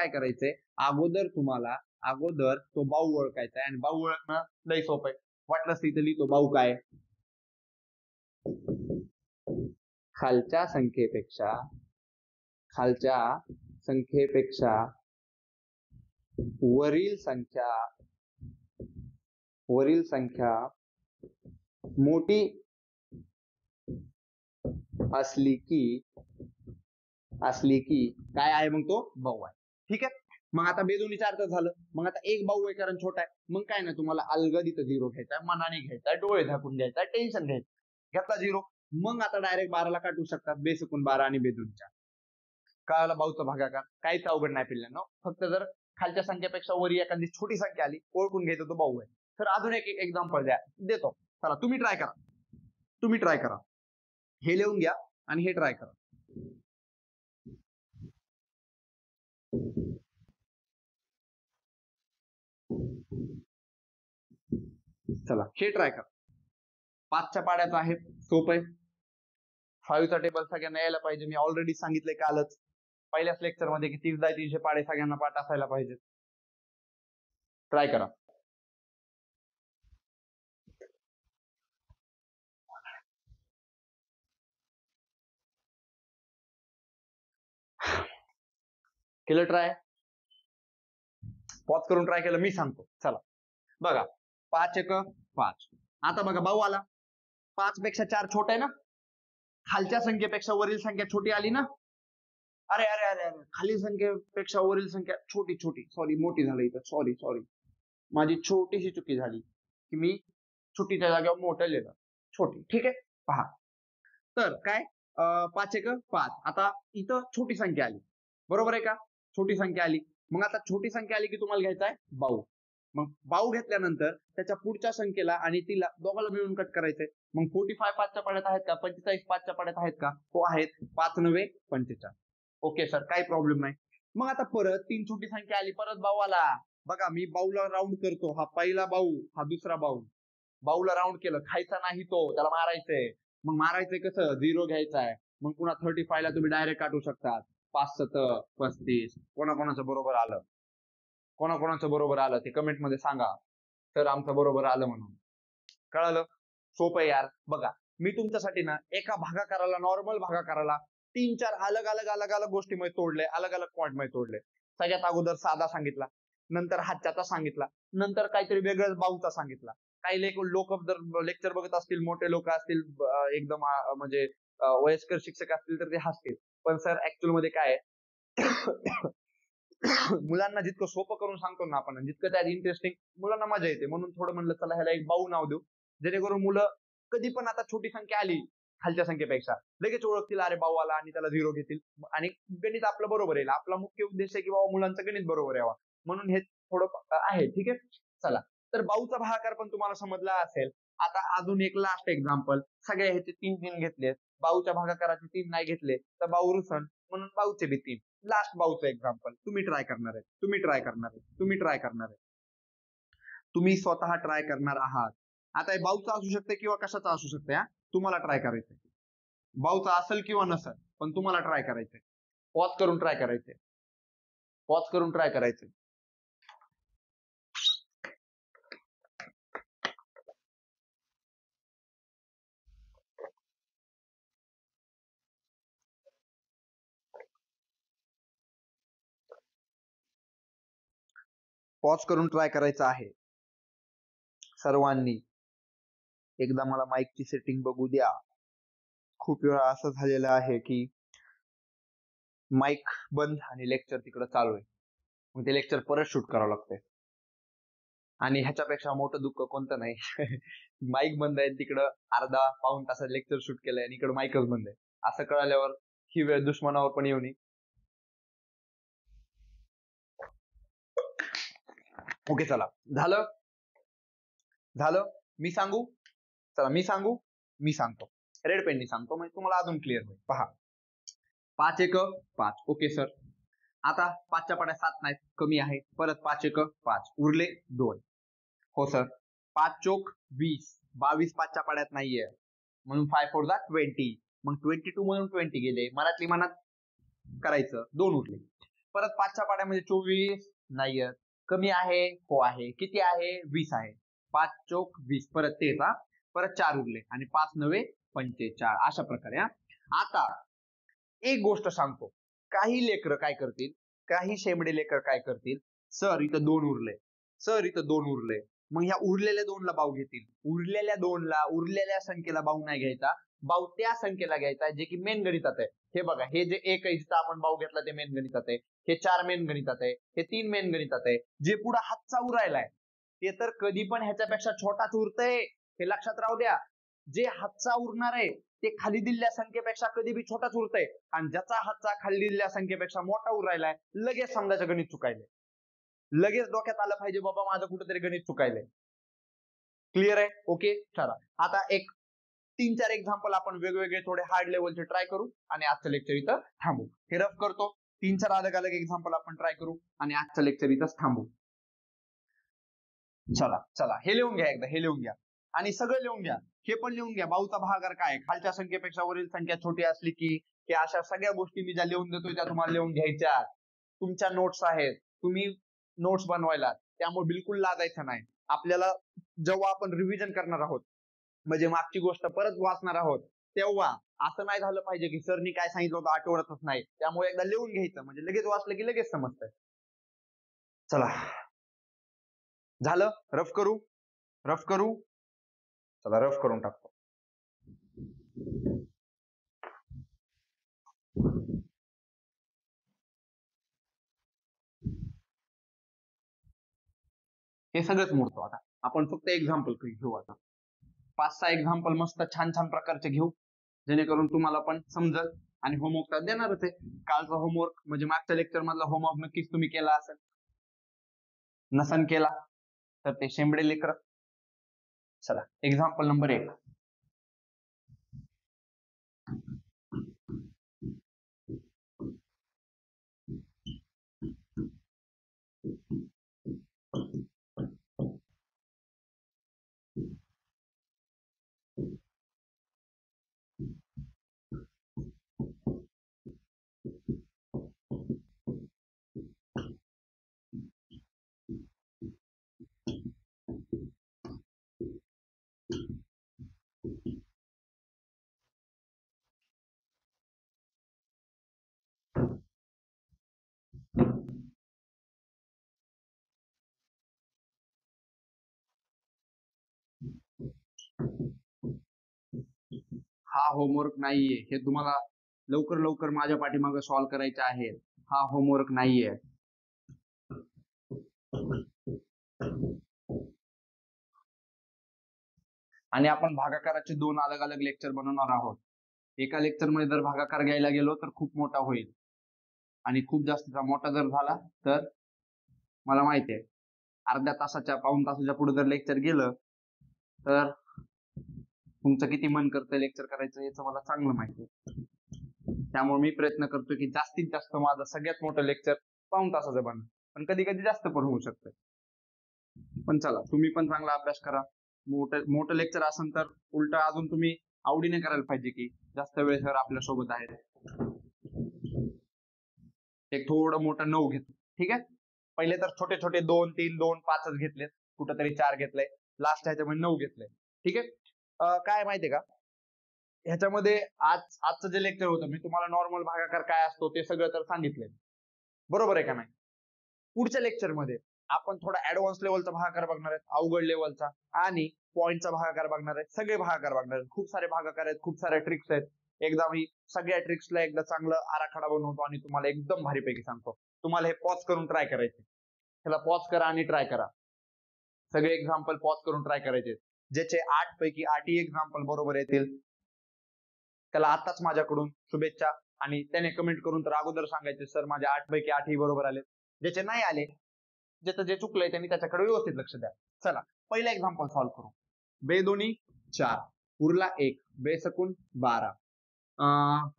करायचंय, अगोदर तो बाऊ ओळखायचा आहे आणि बाऊ ओळखणं लय सोपं आहे. वाटलंच इथं लिहितो बाऊ काय, खालच्या संख्येपेक्षा वरील संख्या मोठी असली की काय आहे? मग तो बाऊ आहे. ठीक आहे. मग आता 2 दोन्ही 4 तर झालं. मग आता एक बाऊ आहे कारण छोटा आहे. मग काय नाही, तुम्हाला अलगद इथं 0 घ्यायचा, मनाने घ्यायचा, डोळे झाकून घ्यायचा, टेन्शन घ्यायचं. घेतला 0. मग आता डायरेक्ट 12ला काटू शकतात. 2 सकून 12 आणि 2 दोन्ही 4. कळाला बाऊचा भागाकार? काहीच अवघड नाही पिल्लांनो. फक्त जर खालच्या संख्येपेक्षा वरी एखादी छोटी संख्या आली, ओळखून घ्यायचं तो बाऊ आहे. तर अजून एक एक्झाम्पल देतो. चला तुम्ही ट्राय करा. हे लिहून घ्या आणि हे ट्राय करा. चला हे ट्राय करा. 5च्या पाड्याचा आहे, सोपं आहे. 5चा टेबल सगळ्यांना यायला पाहिजे. मी ऑलरेडी सांगितलंय कालच पहिल्याच लेक्चर मध्ये की 30 बाय 300 पाडे सगळ्यांना पाठ असायला पाहिजे. ट्राय करा. केलं ट्राय? पॉज करून ट्राय केलं मी सांगतो. चला बघा, 5 एक 5. आता बघा बाऊ आला. 5 पेक्षा 4 छोटा आहे ना, खालच्या संख्येपेक्षा वरील संख्या छोटी आली ना. अरे अरे अरे अरे, खाली संख्येपेक्षा वरील संख्या छोटी, सॉरी मोठी झाली इथं, सॉरी माझी छोटीशी चुकी झाली की मी छोटीच्या जागेवर मोठं लिहिलं, छोटी. ठीक आहे. पहा, तर काय 5 एक 5. आता इथं छोटी संख्या आली, बरोबर आहे का? छोटी संख्या आली. मग आता छोटी संख्या आली की तुम्हाला घ्यायचा आहे बाऊ. मग बाऊ घेतल्यानंतर त्याच्या पुढच्या संख्येला आणि तिला दोघांना मिळून कट करायचंय. मग 45 5च्या पाड्यात आहेत का? 45 5च्या पाड्यात आहेत का? हो आहेत. 5 9 45. ओके सर, काही प्रॉब्लेम नाही. मग आता परत 3 छोटी संख्या आली, परत बाऊ आला. बघा मी बाऊला राऊंड करतो. हा पहिला बाऊ, हा दुसरा बाऊ. बाऊला राऊंड केलं, खायचा नाही तो, त्याला मारायचंय. मग मारायचंय कसं? 0 घ्यायचा आहे. मग पुन्हा 35 ला तुम्ही डायरेक्ट काटू शकता. 5 7 35. कोणाकोणाचं बरोबर आलं ते कमेंट मध्ये सांगा. तर आमचं बरोबर आलं म्हणून. कळालं? सोपं आहे यार. बघा मी तुमच्यासाठी ना एका भागाकाराला, नॉर्मल भागाकाराला 3-4 अलग गोष्टीमध्ये तोडले, अलग पॉइंट मध्ये तोडले. सगळ्यात अगोदर साधा सांगितला, नंतर हातच्याचा सांगितला, नंतर काहीतरी वेगळंच बाऊचा सांगितला. काही लोक जर लेक्चर बघत असतील, मोठे लोक असतील, एकदम म्हणजे वयस्कर शिक्षक असतील तर ते हसतील. पण सर ऍक्च्युअल मध्ये काय आहे मुलांना जितकं सोपं करून सांगतो ना आपण, जितकं त्यात इंटरेस्टिंग, मुलांना मजा येते. म्हणून थोडं म्हणलं चला ह्याला एक बाऊ नाव देऊ, जेणेकरून मुलं कधी पण आता छोटी संख्या आली खालच्या संख्येपेक्षा लगेच ओळखतील, अरे बाऊ आला, आणि त्याला 0 घेतील आणि गणित आपलं बरोबर येईल. आपला मुख्य उद्देश आहे की बाबा मुलांचं गणित बरोबर यावं, म्हणून हे थोडं आहे. ठीक आहे. चला, तर बाऊचा भागाकार पण तुम्हाला समजला असेल. आता अजून एक लास्ट एक्झाम्पल. सगळे ह्याचे 3 घेतले, बाऊच्या भागाकाराचे 3 नाही घेतले तर बाऊ रुसन, म्हणून बाऊचे बी 3. लास्ट बाऊचं एक्झाम्पल तुम्ही ट्राय करणार आहे. तुम्ही स्वतः ट्राय करणार आहात. आता हे बाऊचं असू शकते किंवा कशाचा असू शकते. तुम्हाला ट्राय करायचंय. बाऊचा असेल किंवा नसेल, पण तुम्हाला ट्राय करायचंय. पॉज करून ट्राय करायचंय. पॉज करून ट्राय करायचं आहे सर्वांनी. एकदा मला माईकची सेटिंग बघू द्या. खूप वेळा असं झालेलं आहे की माईक बंद आणि लेक्चर तिकडे चालू आहे, मग ते लेक्चर परत शूट करावं लागतंय. आणि ह्याच्यापेक्षा मोठं दुःख कोणतं नाही. माईक बंद आहे, तिकडं अर्धा पाऊण तासात लेक्चर शूट केलंय आणि इकडं माईकच बंद आहे. असं कळाल्यावर ही वेळ दुश्मनावर पण येऊ नये. ओके चला, झालं झालं. मी सांगू? चला मी सांगतो. रेड पेननी सांगतो म्हणजे तुम्हाला अजून क्लिअर होईल. पहा, 5 एक 5. Okay sir. आता 5च्या पाड्या 7 नाहीत, कमी आहे. परत 5 एक 5, उरले 2. हो सर. 5 चोक 20, 22 5च्या पाड्यात नाहीये, म्हणून 5 4 जा 20. मग 22 म्हणून 20 गेले. मनातली मनात करायचं, 2 उरले. परत 5च्या पाड्यामध्ये 24 नाहीये, कमी आहे. हो आहे. किती आहे? 20 आहे. 5 चोक 20, परत 13, परत 4 उरले आणि 5 9 45. अशा प्रकारे. आता एक गोष्ट सांगतो, काही लेकर काय करतील, काही शेंबडे लेकर काय करतील, सर इथं 2 उरले, सर इथं 2 उरले, मग ह्या उरलेल्या 2ला बाऊ घेतील. उरलेल्या 2ला, उरलेल्या संख्येला बाऊ नाही घ्यायचा, बाऊ त्या संख्येला घ्यायचा जे की मेन गणितात आहे. हे बघा, हे जे 1 आहे जिथं आपण बाऊ घेतला ते मेन गणितात आहे, हे 4 मेन गणितात आहे, हे 3 मेन गणितात आहे. जे पुढे हातचा उरायलाय ते तर कधी पण ह्याच्यापेक्षा छोटाच उरतंय, हे लक्षात राहू द्या. जे हातचा उरणार आहे ते खाली दिलेल्या संख्येपेक्षा कधी बी छोटाच उरतंय, आणि ज्याचा हातचा खाली दिलेल्या संख्येपेक्षा मोठा उरायलाय लगेच समजायचं गणित चुकायलंय. लगेच डोक्यात आलं पाहिजे बाबा माझं कुठेतरी गणित चुकायलंय. क्लिअर आहे? ओके चला. आता एक 3-4 एक्झाम्पल आपण वेगवेगळे थोडे हार्ड लेवलचे ट्राय करू आणि आजचं लेक्चर इथं थांबू. हे रफ करतो. 3-4 अलग अलग एक्झाम्पल आपण ट्राय करू आणि आजचं लेक्चर इथंच थांबू. चला चला, हे लिहून घ्या एकदा, हे लिहून घ्या आणि सगळं लिहून घ्या. हे पण लिहून घ्या, बाऊचा भागाकार काय, खालच्या संख्येपेक्षा वरील संख्या छोटी असली की, हे अशा सगळ्या गोष्टी मी ज्या लिहून देतोय त्या तुम्हाला लिहून घ्यायच्या. तुमच्या नोट्स आहेत, तुम्ही नोट्स बनवायला, त्यामुळे बिलकुल लाजायचं नाही. आपल्याला जेव्हा आपण रिव्हिजन करणार आहोत, म्हणजे मागची गोष्ट परत वाचणार आहोत, तेव्हा असं नाही झालं पाहिजे की सरनी काय सांगितलं होतं आठवतच नाही. त्यामुळे एकदा लिहून घ्यायचं, म्हणजे लगेच वाचलं की लगेच समजतंय. चला झालं, रफ करू, रफ करू. चला रफ करून टाकतो. हे सगळंच मोडतो. आता आपण फक्त एक्झाम्पल घेऊ. आता 5-6 एक्झाम्पल मस्त छान छान प्रकारचे घेऊ, जेणेकरून तुम्हाला पण समजेल. आणि होमवर्क तर देणारच आहे. कालचा होमवर्क म्हणजे मागच्या लेक्चर मधला होमवर्क नक्कीच तुम्ही केला असेल. नसन केला तर ते शेंबडे लेकर. चला एक्झाम्पल नंबर 1. हा होमवर्क नाहीये, हे तुम्हाला लवकर लवकर माझ्या पाठीमागे सॉल्व्ह करायचे आहे. हा होमवर्क नाहीये. आणि आपण भागाकाराचे 2 अलग अलग लेक्चर बनवणार आहोत. एका लेक्चर मध्ये जर भागाकार घ्यायला गेलो तर खूप मोठा होईल, आणि खूप जास्तीचा मोठा जर झाला तर मला माहिती आहे अर्ध्या तासाच्या पाऊण तासाच्या पुढे जर लेक्चर गेलं तर तुमचं किती मन करतं लेक्चर करायचं याचं मला चांगलं माहिती आहे. त्यामुळे मी प्रयत्न करतो की जास्तीत जास्त माझं सगळ्यात मोठं लेक्चर पाऊण तासाचं बनवं, पण कधी कधी जास्त पण होऊ शकतं. पण चला, तुम्ही पण चांगला अभ्यास करा. मोठं लेक्चर असेल तर उलट अजून तुम्ही आवडीने करायला पाहिजे की जास्त वेळ सर आपल्या सोबत आहेत. एक थोडं मोठं 9 घेतो, ठीक आहे. पहिले तर छोटे छोटे 2 3 2 5च घेतलेत, कुठंतरी 4 घेतलंय, लास्ट ह्याच्यामध्ये 9 घेतलंय, ठीक आहे. काय माहितीये का, ह्याच्यामध्ये आजचं जे लेक्चर होतं मी तुम्हाला नॉर्मल भागाकार काय असतो ते सगळं तर सांगितलंय, बरोबर आहे का नाही. पुढच्या लेक्चर मध्ये आपण थोडा ऍडव्हान्स लेवलचा भागाकार बघणार आहेत, अवघड लेवलचा, आणि पॉईंटचा भागाकार बघणार आहेत, सगळे भागाकार बघणार आहेत. खूप सारे भागाकार आहेत, खूप साऱ्या ट्रिक्स आहेत. एकदा मी सगळ्या ट्रिक्सला एकदा चांगलं आराखडा बनवतो आणि तुम्हाला एकदम भारीपैकी सांगतो. तुम्हाला हे पॉज करून ट्राय करायचे. त्याला पॉज करा आणि ट्राय करा. सगळे एक्झाम्पल पॉज करून ट्राय करायचे. ज्याचे 8 पैकी 8ही एक्झाम्पल बरोबर येतील त्याला आताच माझ्याकडून शुभेच्छा. आणि त्याने कमेंट करून तर अगोदर सांगायचे सर माझे 8 पैकी 8ही बरोबर आले. ज्याचे नाही आले, ज्याचं जे चुकलंय त्यांनी त्याच्याकडे व्यवस्थित लक्ष द्या. चला पहिलं एक्झाम्पल सॉल्व्ह करू. बे दोन्ही 4 उरला 1, बे सकून 12,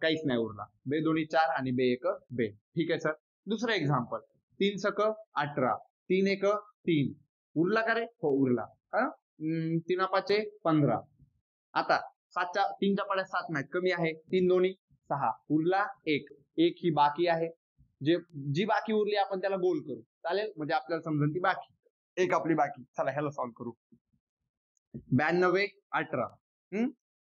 काहीच नाही उरला. बे दोन्ही 4 आणि बे एक बे. ठीक आहे सर. दुसरं एक्झाम्पल 3 सक 18, 3 एक 3, उरला का रे? हो उरला. 3 पाचे 15. आता 3च्या पाड्यात 7 नाहीत, कमी आहे. 3 दोन्ही 6, उरला 1, 1 ही बाकी आहे. जी बाकी उरली आपण त्याला गोल करू, चालेल? म्हणजे आपल्याला समजेल ती बाकी, एक आपली बाकी. चला ह्याला सॉल्व्ह करू. 92 18,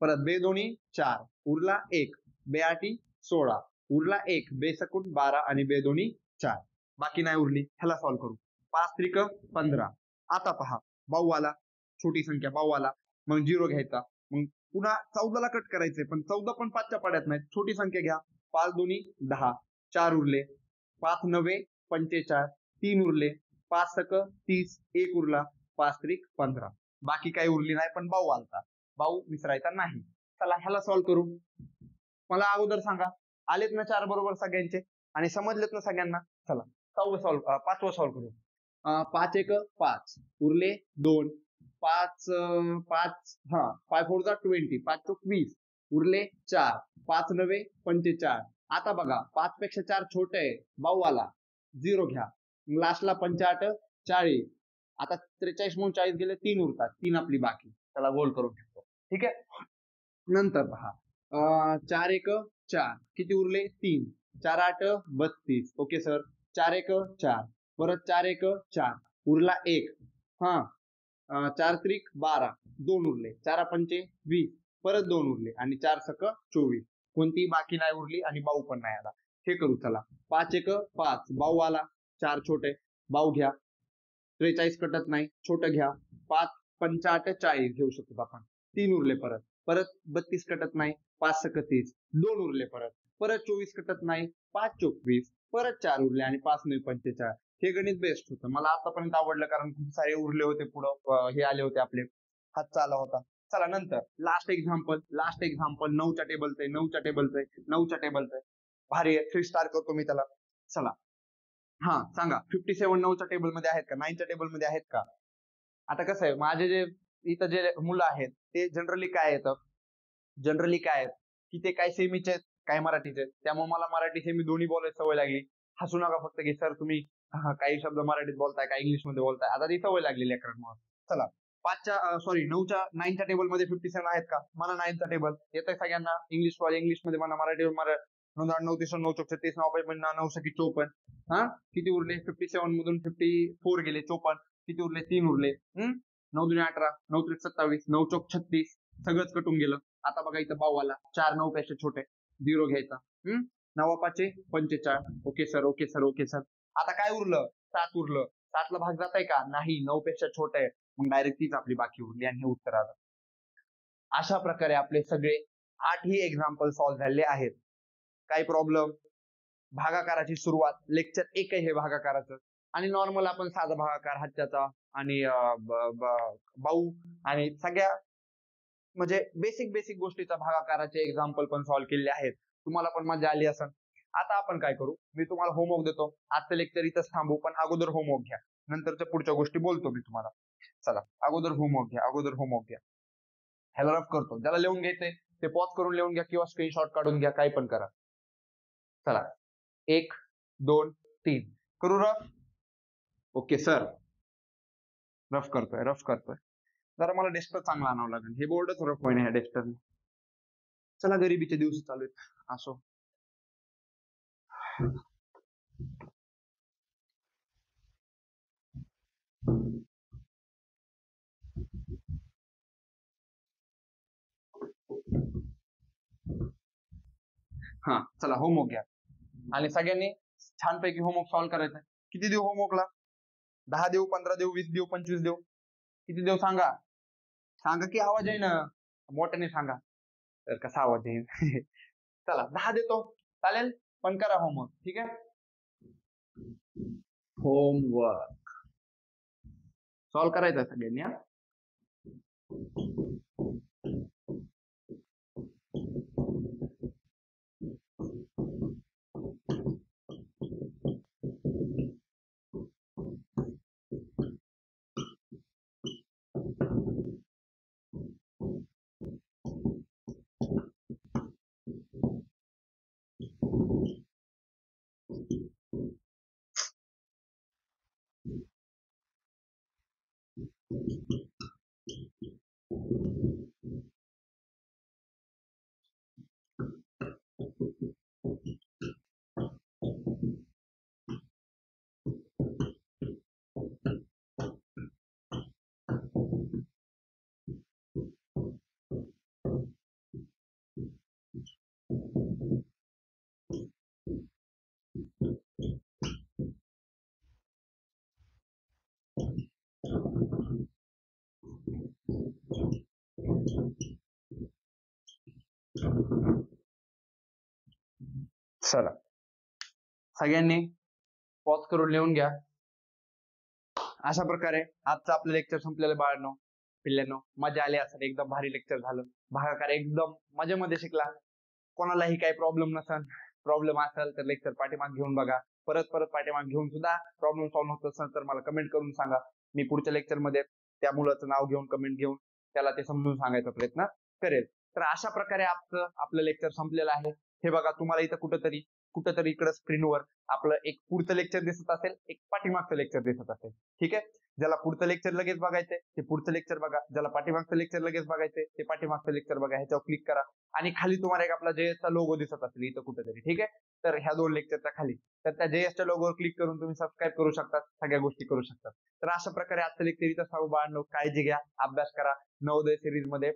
परत बे दोन्ही 4 उरला 1, बे आठी 16, उरला 1, बे सकून 12 आणि बे दोन्ही 4, बाकी नाही उरली. ह्याला सॉल्व्ह करू. 5 त्रिक 15. आता पहा बाऊ आला, छोटी संख्या बाऊ आला, मग 0 घ्यायचा. मग पुन्हा 14ला कट करायचंय, पण 14 पण 5च्या पाड्यात नाहीत. छोटी संख्या घ्या. 5 दोन्ही 10, 4 उरले. 5 नवे 45, 3 उरले. 5 सक 30, 1 उरला. 5 त्रिक 15, बाकी काही उरली नाही, पण बाऊ आलता. बाऊ विसरायचा नाही. चला ह्याला सॉल्व्ह करू. मला अगोदर सांगा आलेत ना 4 बरोबर सगळ्यांचे आणि समजलेत ना सगळ्यांना. चला 5वं सॉल्व्ह करू. 5 एक 5 उरले 2, 5 5 4 जा 20, 5 चोक 20, उरले 4, 5 नवे 45. आता बघा 5 पेक्षा 4 छोटे आहे, बाऊ आला, 0 घ्या. लास्टला 58 40. आता 43 म्हणून 40 गेले, 3 उरतात, 3 आपली बाकी. त्याला गोल करून ठेवतो. ठीक आहे. नंतर पहा 4 एक 4, किती उरले? 3, 4 8 32. Okay sir. 4 एक 4, परत 4 एक 4, उरला 1, 4 त्रिक 12, 2 उरले. 4 पंचे 20, परत 2 उरले आणि 4 सक 24. कोणतीही बाकी नाही उरली आणि बाऊ पण नाही आला. हे करू. चला 5 एक 5, बाऊ आला, 4 छोटे, बाऊ घ्या. 43 कटत नाही, छोटं घ्या. 5 पंचाट 40 घेऊ शकतो आपण. 3 उरले. परत 32 कटत नाही, 5 सक 30, 2 उरले. परत 24 कटत नाही, 5 चोक 20, परत 4 उरले आणि 5 9 45. हे गणित बेस्ट होतं, मला आतापर्यंत आवडलं, कारण खूप सारे उरले होते. पुढं हे आले होते, आपले हातचा आला होता. चला नंतर लास्ट एक्झाम्पल 9च्या टेबलचं आहे. भारी आहे. 3 स्टार करतो मी त्याला. चला सांगा 57 9च्या टेबलमध्ये आहेत का? 9च्या टेबलमध्ये आहेत का? आता कसं आहे, माझे जे इथं जे मुलं आहेत ते जनरली काय आहेत की ते काय सेमीचे आहेत, काय मराठीचे आहेत. त्यामुळे मला मराठी सेमी दोन्ही बोलायची सवय लागली. हसू नका फक्त की सर तुम्ही काही शब्द मराठीत बोलताय, काही इंग्लिश मध्ये बोलताय. आता ती सवय लागली लेकरांमुळे. चला 9च्या टेबलमध्ये 57 आहेत का? मला 9चा टेबल येत आहे सगळ्यांना. इंग्लिश मध्ये म्हणा, मराठी 9 3 9 चौक 36, 9 सकी 54. किती उरले? 57 मधून 54 गेले, 54. किती उरले? 3 उरले. 9 दुणे 18, 9 त्रिक 27, 9 चौक 36, सगळंच कटून गेलं. आता बघा इथं बाऊ आला, 4 9 पेक्षा छोटे, 0 घ्यायचा. 9 पाचे 45. Okay sir. आता काय उरलं? 7 उरलं. 7ला भाग जात आहे का? नाही, 9 पेक्षा छोटे आहे. मग डायरेक्ट तीच आपली बाकी उरली आणि हे उत्तर आलं. अशा प्रकारे आपले सगळे 8ही एक्झाम्पल सॉल्व्ह झाले आहेत. काही प्रॉब्लेम? भागाकाराची सुरुवात लेक्चर 1 आहे हे भागाकाराचं. आणि नॉर्मल आपण साधा भागाकार, हातच्याचा आणि बाऊ आणि सगळ्या म्हणजे बेसिक गोष्टीचा भागाकाराचे एक्झाम्पल पण सॉल्व्ह केलेले आहेत. तुम्हाला पण मजा आली असेल. आता आपण काय करू, मी तुम्हाला होमवर्क देतो. आजचं लेक्चर इथंच थांबू, पण अगोदर होमवर्क घ्या. नंतरच्या पुढच्या गोष्टी बोलतो मी तुम्हाला. चला अगोदर होमवर्क घ्या. ह्याला रफ करतो. ज्याला लिहून घ्यायचंय ते पॉज करून लिहून घ्या किंवा स्क्रीनशॉट काढून घ्या, काही पण करा. चला 1 2 3 करू रफ. Okay sir. रफ करतोय. जरा मला डेस्टर चांगला आणावं लागेल. हे बोर्डच रफ होईना ह्या डेस्टरने. चला गरिबीचे दिवस चालू आहेत, असो. चला होमवर्क घ्या आणि सगळ्यांनी छानपैकी होमवर्क सॉल्व्ह करायचा. किती देऊ होमवर्कला? 10 देऊ, 15 देऊ, 20 देऊ, 25 देऊ? किती देऊ सांगा? सांगा की आवाज आहे ना. मोठ्याने सांगा. तर कसा आवाज येईल? चला 10 देतो. चालेल? पण करा होमवर्क. ठीक आहे? होमवर्क. सॉल्व्ह करायचं सगळ्यांनी हा. चला सगळ्यांनी पॉज करून लिहून घ्या. अशा प्रकारे आजचं आपलं लेक्चर संपलेलं बाळांनो, पिल्ल्यांनो. मजा आली असेल, एकदम भारी लेक्चर झालं. भागाकार एकदम मजेमध्ये शिकला. कोणालाही काही प्रॉब्लेम असेल तर लेक्चर पाठीमाग घेऊन बघा. परत पाठीमाग घेऊन सुद्धा प्रॉब्लेम सॉल्व्ह होत असेल तर मला कमेंट करून सांगा. मी पुढच्या लेक्चर मध्ये त्या मुलाचं नाव घेऊन कमेंट घेऊन त्याला ते समजून सांगायचा प्रयत्न करेल. तर अशा प्रकारे आपलं लेक्चर संपलेलं आहे. हे बघा तुम्हाला इथं कुठंतरी इकडं स्क्रीनवर आपलं एक पुढचं लेक्चर दिसत असेल, एक पाठीमागचं लेक्चर दिसत असेल. ठीक आहे? ज्याला पुढचं लेक्चर लगेच बघायचंय ते पुढचं लेक्चर बघा, ज्याला पाठीमागचं लेक्चर लगेच बघायचंय ते पाठीमागचं लेक्चर बघा. ह्याच्यावर क्लिक करा आणि खाली तुम्हाला एक आपला JS चा लोगो दिसत असेल इथं कुठेतरी. ठीक आहे? तर ह्या 2 लेक्चरच्या खाली तर त्या JS च्या लोगोवर क्लिक करून तुम्ही सबस्क्राईब करू शकता, सगळ्या गोष्टी करू शकता. तर अशा प्रकारे आजचं लेक्चर इथं सांगू बाळांनो. काळजी घ्या, अभ्यास करा. नवोदय सिरीज मध्ये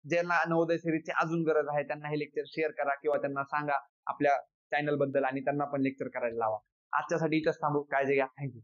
ज्यांना नवोदय सिरीजची अजून गरज आहे त्यांना हे लेक्चर शेअर करा किंवा त्यांना सांगा आपल्या चॅनल बद्दल आणि त्यांना पण लेक्चर करायला लावा. आजच्यासाठी इथंच थांबू. काळजी घ्या. थँक्यू.